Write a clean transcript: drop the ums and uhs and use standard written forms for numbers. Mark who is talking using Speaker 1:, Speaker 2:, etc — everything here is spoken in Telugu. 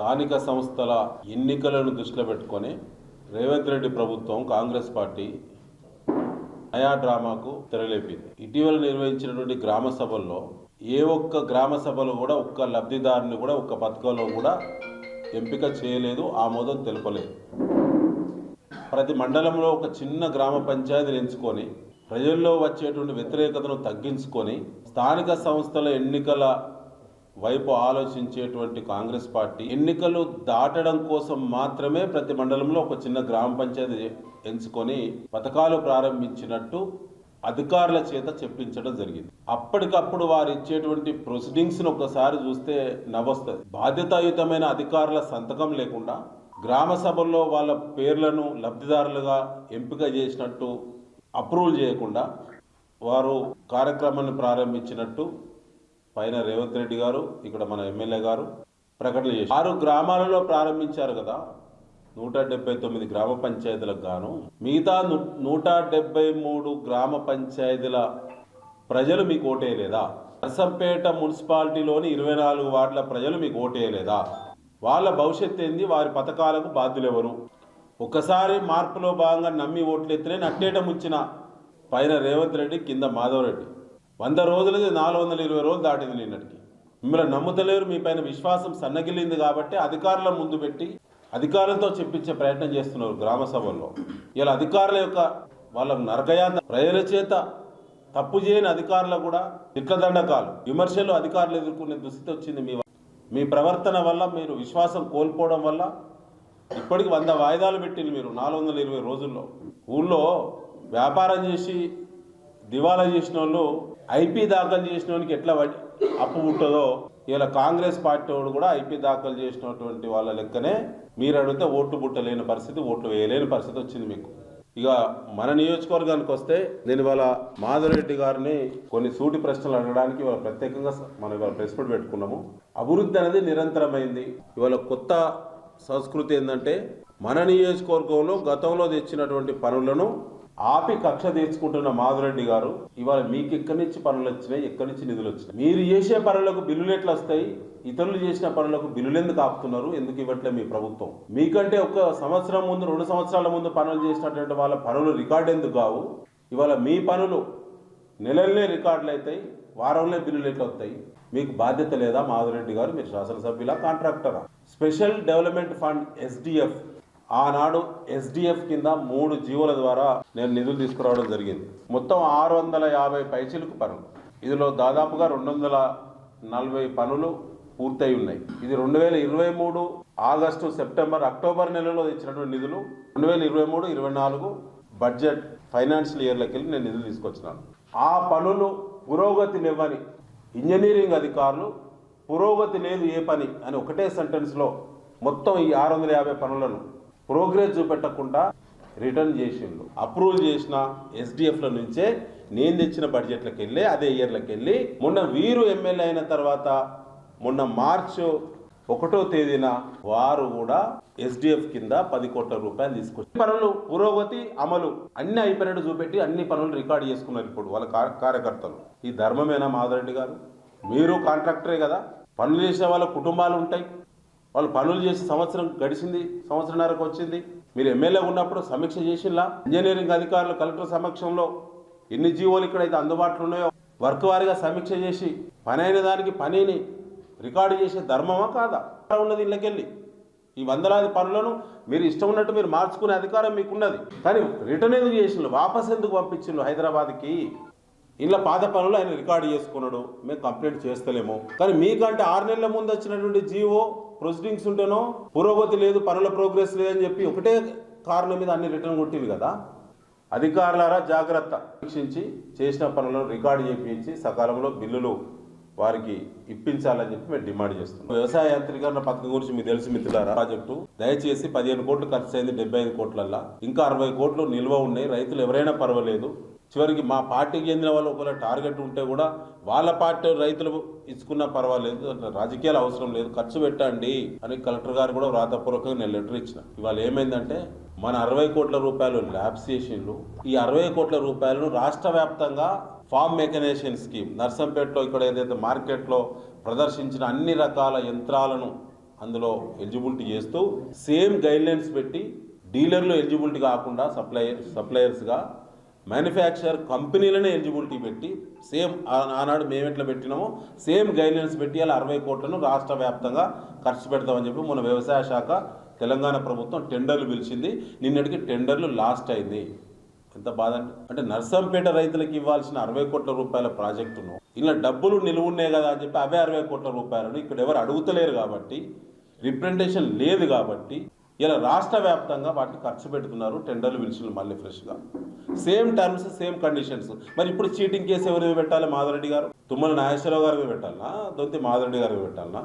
Speaker 1: స్థానిక సంస్థల ఎన్నికలను దృష్టిలో పెట్టుకొని రేవంత్ రెడ్డి ప్రభుత్వం కాంగ్రెస్ పార్టీ నయా డ్రామాకు తెరలేపింది. ఇటీవల నిర్వహించినటువంటి గ్రామ సభల్లో ఏ ఒక్క గ్రామ సభలో కూడా ఒక్క లబ్ధిదారుని కూడా ఒక్క పథకంలో కూడా ఎంపిక చేయలేదు, ఆమోదం తెలపలేదు. ప్రతి మండలంలో ఒక చిన్న గ్రామ పంచాయతీని ఎంచుకొని ప్రజల్లో వచ్చేటువంటి వ్యతిరేకతను తగ్గించుకొని స్థానిక సంస్థల ఎన్నికల వైపు ఆలోచించేటువంటి కాంగ్రెస్ పార్టీ ఎన్నికలు దాటడం కోసం మాత్రమే ప్రతి మండలంలో ఒక చిన్న గ్రామ పంచాయతీ ఎంచుకొని పథకాలు ప్రారంభించినట్టు అధికారుల చేత చెప్పించడం జరిగింది. అప్పటికప్పుడు వారు ఇచ్చేటువంటి ప్రొసీడింగ్స్ను ఒకసారి చూస్తే నవ్వొస్తుంది. బాధ్యతాయుతమైన అధికారుల సంతకం లేకుండా గ్రామ సభల్లో వాళ్ళ పేర్లను లబ్ధిదారులుగా ఎంపిక చేసినట్టు అప్రూవల్ చేయకుండా వారు కార్యక్రమాన్ని ప్రారంభించినట్టు పైన రేవంత్ రెడ్డి గారు, ఇక్కడ మన ఎమ్మెల్యే గారు ప్రకటన చేశారు. 6 గ్రామాలలో ప్రారంభించారు కదా, 179 గ్రామ పంచాయతీలకు గాను మిగతా 173 గ్రామ పంచాయతీల ప్రజలు మీకు ఓటేయలేదా? నర్సంపేట మున్సిపాలిటీలోని 24 వార్డుల ప్రజలు మీకు ఓటేయలేదా? వాళ్ళ భవిష్యత్తు ఏంది? వారి పథకాలకు బాధ్యులెవరు? ఒకసారి మార్పులో భాగంగా నమ్మి ఓట్లు ఎత్తినే నట్టేట ముచ్చిన పైన రేవంత్ రెడ్డి, కింద మాధవ్ రెడ్డి 100 రోజులది 420 రోజులు దాటింది. నిన్నటికి మిమ్మల్ని నమ్ముతలేరు, మీ పైన విశ్వాసం సన్నగిలింది కాబట్టి అధికారుల ముందు పెట్టి అధికారులతో చెప్పించే ప్రయత్నం చేస్తున్నారు గ్రామ సభల్లో. ఇలా అధికారుల యొక్క వాళ్ళ నరకయాత ప్రజల చేత తప్పు చేయని అధికారులు కూడా తిట్లదండకాలు, విమర్శలు అధికారులు ఎదుర్కొనే దుస్థితి వచ్చింది. మీ ప్రవర్తన వల్ల, మీరు విశ్వాసం కోల్పోవడం వల్ల ఇప్పటికి 100 వాయిదాలు పెట్టింది మీరు 420 రోజుల్లో. ఊళ్ళో వ్యాపారం చేసి దివాలా చేసిన వాళ్ళు, ఐపీ దాఖలు చేసిన వాళ్ళకి ఎట్లా అప్పు పుట్టదో ఇలా కాంగ్రెస్ పార్టీ వాడు కూడా ఐపీ దాఖలు చేసినటువంటి వాళ్ళ లెక్కనే మీరు అడిగితే ఓట్లు పుట్టలేని పరిస్థితి, ఓట్లు వేయలేని పరిస్థితి వచ్చింది మీకు. ఇక మన నియోజకవర్గానికి వస్తే నేను ఇవాళ మాధవరెడ్డి గారిని కొన్ని సూటి ప్రశ్నలు అడగడానికి ఇవాళ ప్రత్యేకంగా మనం ఇవాళ ప్రెస్ మీట్ పెట్టుకున్నాము. అభివృద్ధి అనేది నిరంతరమైంది. ఇవాళ కొత్త సంస్కృతి ఏంటంటే మన నియోజకవర్గంలో గతంలో తెచ్చినటువంటి పనులను ఆపి కక్ష తీర్చుకుంటున్న మాధవరెడ్డి గారు ఇవాళ మీకు ఎక్కడి నుంచి పనులు వచ్చినాయి, ఎక్కడి నుంచి నిధులు వచ్చినాయి, మీరు చేసే పనులకు బిల్లులు ఎట్లా వస్తాయి, ఇతరులు చేసిన పనులకు బిల్లులు ఎందుకు ఆపుతున్నారు, ఎందుకు ఇవ్వట్లే మీ ప్రభుత్వం? మీకంటే 1 సంవత్సరం ముందు 2 సంవత్సరాల ముందు పనులు చేసినటువంటి వాళ్ళ పనులు రికార్డు ఎందుకు కావు? ఇవాళ మీ పనులు నెలలనే రికార్డులు అవుతాయి, వారంలో బిల్లులు ఎట్లా వస్తాయి? మీకు బాధ్యత లేదా మాధవరెడ్డి గారు? మీరు శాసనసభ్యులా, కాంట్రాక్టరా? స్పెషల్ డెవలప్మెంట్ ఫండ్ SDF, ఆనాడు SDF కింద 3 జీవోల ద్వారా నేను నిధులు తీసుకురావడం జరిగింది. మొత్తం 650 పైచీలకు పనులు. ఇందులో దాదాపుగా 240 పనులు పూర్తయి ఉన్నాయి. ఇది 2023 ఆగస్టు, సెప్టెంబర్, అక్టోబర్ నెలలో ఇచ్చినటువంటి నిధులు 2023-24 బడ్జెట్ ఫైనాన్షియల్ ఇయర్లోకి వెళ్ళి నేను నిధులు తీసుకొచ్చినాను. ఆ పనులు పురోగతి లేవని ఇంజనీరింగ్ అధికారులు పురోగతి లేదు ఏ పని అని ఒకటే సెంటెన్స్లో మొత్తం ఈ 650 పనులను ప్రోగ్రెస్ చూపెట్టకుండా రిటర్న్ చేసిండు. అప్రూవల్ చేసిన SDFల నుంచే నేను తెచ్చిన బడ్జెట్లకు వెళ్ళి అదే ఇయర్లకు వెళ్ళి మొన్న వీరు ఎమ్మెల్యే అయిన తర్వాత మొన్న మార్చి 1వ తేదీన వారు కూడా SDF కింద 10 కోట్ల రూపాయలు తీసుకొచ్చి పనులు పురోగతి అమలు అన్ని అయిపోయినట్టు చూపెట్టి అన్ని పనులు రికార్డు చేసుకున్నారు ఇప్పుడు వాళ్ళ కార్యకర్తలు. ఈ ధర్మమేనా మాధవరెడ్డి గారు? మీరు కాంట్రాక్టరే కదా, పనులు చేసే వాళ్ళ కుటుంబాలు ఉంటాయి, వాళ్ళు పనులు చేసి సంవత్సరం గడిచింది, సంవత్సరంన్నరకు వచ్చింది. మీరు ఎమ్మెల్యే ఉన్నప్పుడు సమీక్ష చేసిలా? ఇంజనీరింగ్ అధికారులు కలెక్టర్ సమక్షంలో ఎన్ని జీవోలు ఇక్కడైతే అందుబాటులో ఉన్నాయో వర్క్ వారిగా సమీక్ష చేసి పని అయిన దానికి పనిని రికార్డు చేసే ధర్మమా కాదా ఉన్నది? ఇళ్ళకెళ్ళి ఈ వందలాది పనులను మీరు ఇష్టం ఉన్నట్టు మీరు మార్చుకునే అధికారం మీకున్నది. కానీ రిటర్న్ ఎందుకు చేసిండ్రు? వాపస్ ఎందుకు పంపించిండ్రు హైదరాబాద్కి? ఇలా పాత పనులు ఆయన రికార్డు చేసుకున్నాడు, మేము కంప్లీట్ చేస్తలేము. కానీ మీకంటే 6 నెలల ముందు వచ్చినటువంటి జీవో ప్రొసీడింగ్స్ ఉంటేనో పురోగతి లేదు, పనుల ప్రోగ్రెస్ లేదని చెప్పి ఒకటే కారణం మీద అన్ని రిటర్న్ కొట్టింది కదా. అధికారులారా జాగ్రత్త, వీక్షించి చేసిన పనులను రికార్డు చేయించి సకాలంలో బిల్లులు వారికి ఇప్పించాలని చెప్పి మేము డిమాండ్ చేస్తున్నాం. వ్యవసాయ యాంత్రీకరణ పథకం గురించి మీకు తెలుసు మిత్రులారా. ప్రాజెక్టు దయచేసి 15 కోట్లు ఖర్చు అయింది, 75 కోట్లల్లా ఇంకా 60 కోట్లు నిల్వ ఉన్నాయి. రైతులు ఎవరైనా పర్వాలేదు, చివరికి మా పార్టీకి చెందిన వాళ్ళు ఒకవేళ టార్గెట్ ఉంటే కూడా వాళ్ళ పార్టీ రైతులు ఇచ్చుకున్నా పర్వాలేదు, రాజకీయాలు అవసరం లేదు, ఖర్చు పెట్టండి అని కలెక్టర్ గారు కూడా వ్రాతపూర్వకంగా నేను లెటర్ ఇచ్చిన. ఇవాళ ఏమైందంటే మన 60 కోట్ల రూపాయలు ల్యాబ్స్ చేసిండ్రు. ఈ 60 కోట్ల రూపాయలను రాష్ట్ర వ్యాప్తంగా ఫార్మ్ మెకనైజేషన్ స్కీమ్ నర్సంపేటలో ఇక్కడ ఏదైతే మార్కెట్లో ప్రదర్శించిన అన్ని రకాల యంత్రాలను అందులో ఎలిజిబిలిటీ చేస్తూ సేమ్ గైడ్లైన్స్ పెట్టి డీలర్లు ఎలిజిబిలిటీ కాకుండా సప్లయర్స్గా మ్యానుఫ్యాక్చర్ కంపెనీలనే ఎలిజిబిలిటీ పెట్టి సేమ్ ఆనాడు మేము ఎట్లా పెట్టినామో సేమ్ గైడ్లైన్స్ పెట్టి అలా 60 కోట్లను రాష్ట్ర వ్యాప్తంగా ఖర్చు పెడతామని చెప్పి మన వ్యవసాయ శాఖ తెలంగాణ ప్రభుత్వం టెండర్లు పిలిచింది. నిన్నటికి టెండర్లు లాస్ట్ అయింది. ఎంత బాధ అంటే నర్సంపేట రైతులకు ఇవ్వాల్సిన 60 కోట్ల రూపాయల ప్రాజెక్టును ఇలా డబ్బులు నిలువున్నాయి కదా అని చెప్పి అవే 60 కోట్ల రూపాయలను ఇక్కడ ఎవరు అడుగుతలేరు కాబట్టి, రిప్రజెంటేషన్ లేదు కాబట్టి ఇలా రాష్ట్ర వ్యాప్తంగా వాటిని ఖర్చు పెడుతున్నారు. టెండర్లు పిలిచిన మళ్ళీ ఫ్రెష్గా సేమ్ టర్మ్స్ సేమ్ కండిషన్స్. మరి ఇప్పుడు చీటింగ్ కేసు ఎవరి పెట్టాలి? మాధవరెడ్డి గారు, తుమ్మల నాగేశ్వరరావు గారికి పెట్టాలనా, దొంతి మాధవరెడ్డి గారికి పెట్టాలనా?